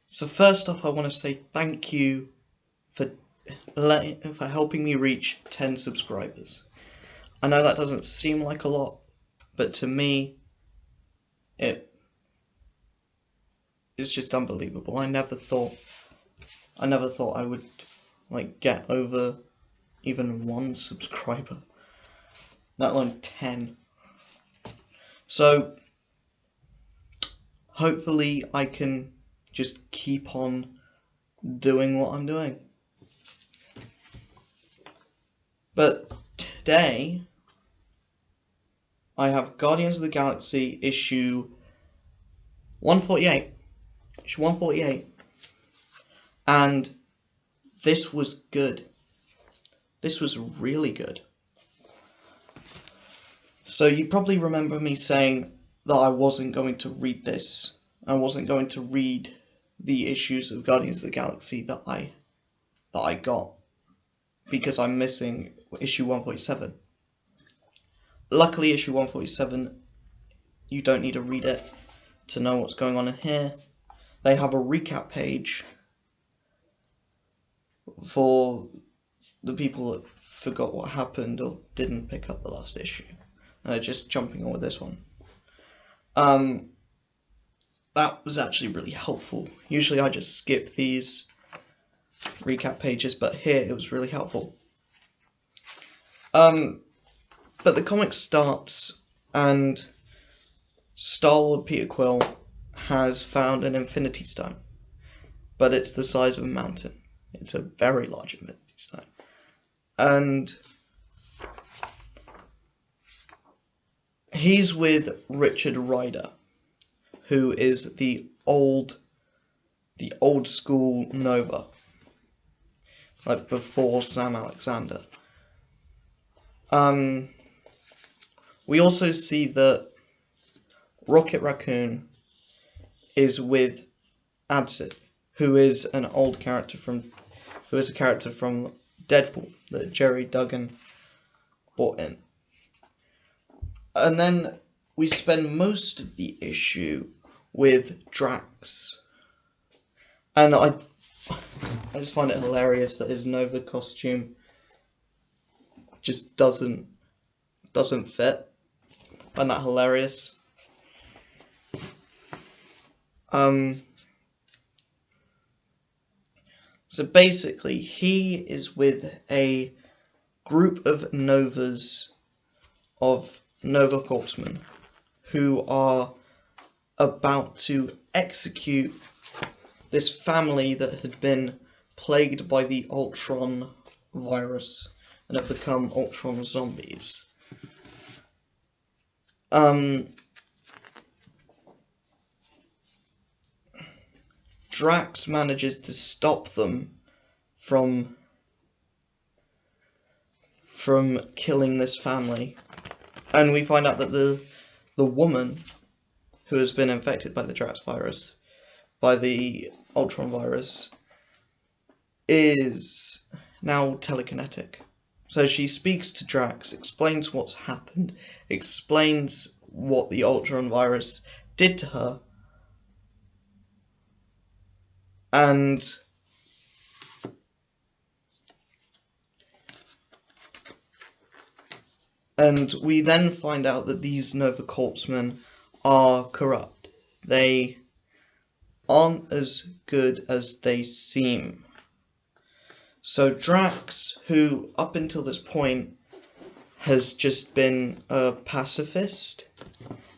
So first off, I want to say thank you for helping me reach 10 subscribers. I know that doesn't seem like a lot, but to me, it's just unbelievable. I never thought I would get over even 1 subscriber, let alone 10. So hopefully I can just keep on doing what I'm doing. But today I have Guardians of the Galaxy issue 148. Issue 148. And this was good. This was really good. So you probably remember me saying that I wasn't going to read this. I wasn't going to read the issues of Guardians of the Galaxy that I got, because I'm missing issue 147. Luckily, issue 147, you don't need to read it to know what's going on in here. They have a recap page for the people that forgot what happened or didn't pick up the last issue. Just jumping on with this one. That was actually really helpful. Usually I just skip these recap pages, but here it was really helpful. But the comic starts, and Star-Lord Peter Quill has found an Infinity Stone, but it's the size of a mountain. It's a very large Infinity Stone. And he's with Richard Rider, who is the old school Nova, like before Sam Alexander. We also see that Rocket Raccoon is with Adsit, who is a character from Deadpool that Jerry Duggan brought in. And then we spend most of the issue with Drax. And I just find it hilarious that his Nova costume just doesn't fit. I find that hilarious. So basically, he is with a group of Novas, of Nova Corpsmen, who are about to execute this family that had been plagued by the Ultron virus and have become Ultron zombies. Drax manages to stop them from killing this family, and we find out that the woman who has been infected by the Drax virus, by the Ultron virus, is now telekinetic. So she speaks to Drax, explains what's happened, explains what the Ultron virus did to her, and we then find out that these Nova Corpsmen are corrupt. They aren't as good as they seem. So Drax, who up until this point has just been a pacifist,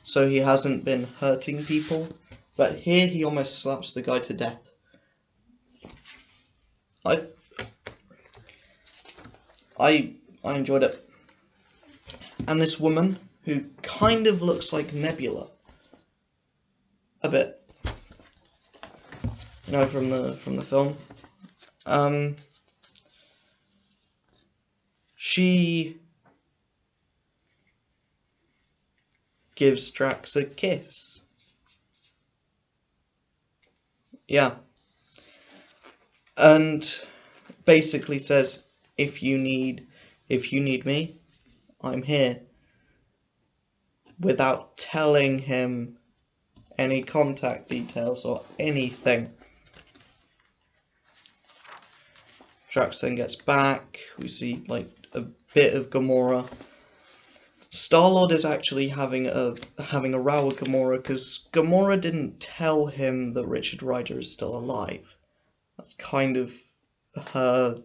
so he hasn't been hurting people, but here he almost slaps the guy to death. I enjoyed it. And this woman, who kind of looks like Nebula, a bit, you know, from the film. She gives Drax a kiss. Yeah. And basically says, if you need me, I'm here. Without telling him any contact details or anything. Drax then gets back. We see like a bit of Gamora. Star-Lord is actually having a row with Gamora because Gamora didn't tell him that Richard Rider is still alive. That's kind of her.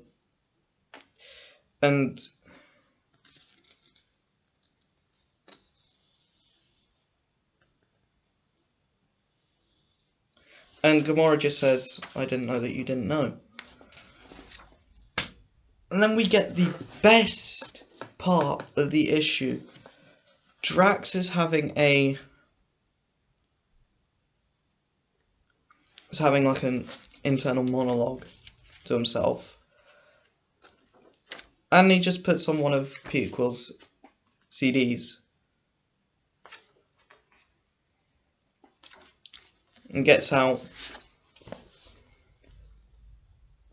And Gamora just says, "I didn't know that you didn't know." And then we get the best part of the issue. Drax is having like an internal monologue to himself. And he just puts on one of Peter Quill's CDs. And gets out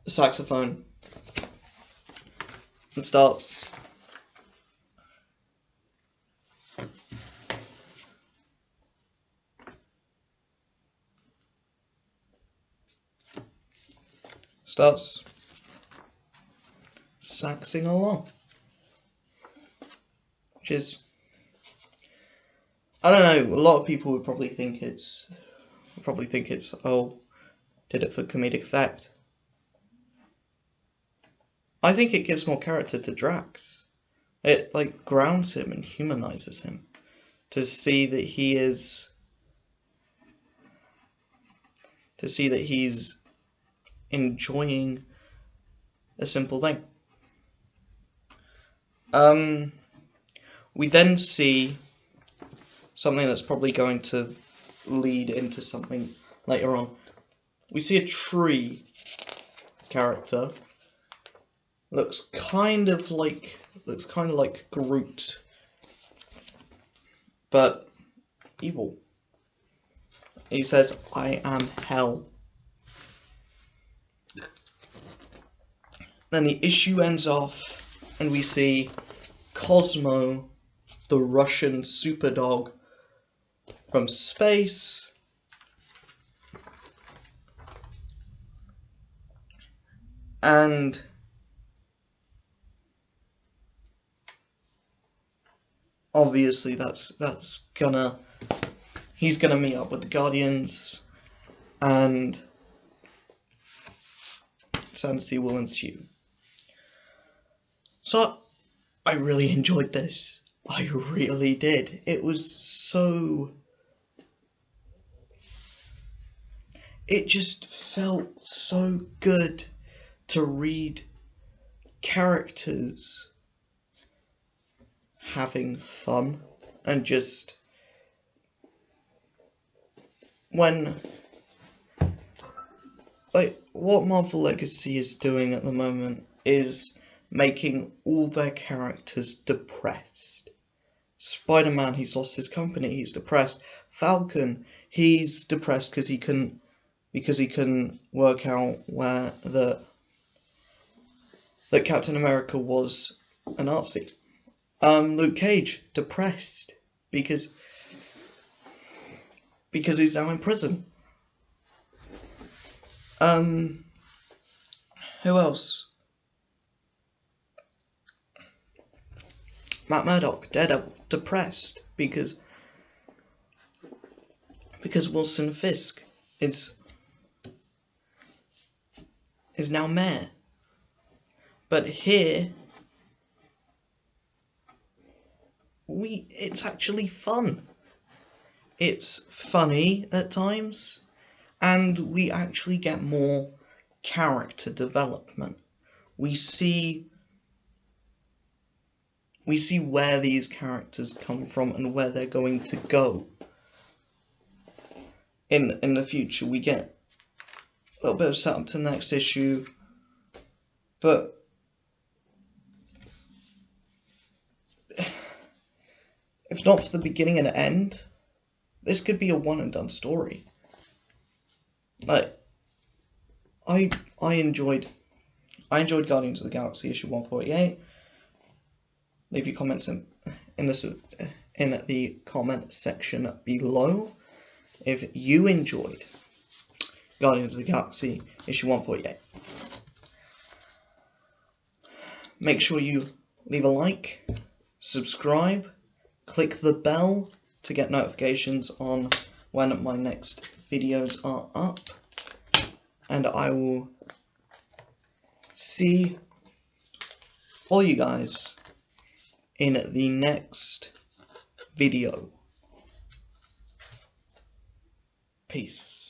the saxophone. And starts saxing along, which is, I don't know, a lot of people would probably think it's oh, did it for comedic effect. I think it gives more character to Drax. It like grounds him and humanizes him to see that he's enjoying a simple thing. We then see something that's probably going to lead into something later on. We see a tree character. Looks kind of like Groot, but evil. He says, "I am hell." Then the issue ends off, and we see Cosmo, the Russian superdog from space, and obviously he's gonna meet up with the Guardians, and insanity will ensue. So I really enjoyed this. I really did. It just felt so good to read characters having fun, and just when like what Marvel Legacy is doing at the moment is making all their characters depressed. Spider-Man, he's lost his company, he's depressed. Falcon, he's depressed because he couldn't work out where that Captain America was a Nazi. Luke Cage, depressed because he's now in prison. Who else? Matt Murdock, Daredevil, depressed because Wilson Fisk is now mayor. But here it's actually fun. It's funny at times, and we actually get more character development. We see where these characters come from and where they're going to go in the future. We get a little bit of setup to the next issue, but if not for the beginning and end, this could be a one and done story. Like, I enjoyed Guardians of the Galaxy issue 148. Leave your comments in the comment section below if you enjoyed Guardians of the Galaxy issue 148. make sure you leave a like, subscribe, click the bell to get notifications on when my next videos are up, and I will see all you guys in the next video. Peace.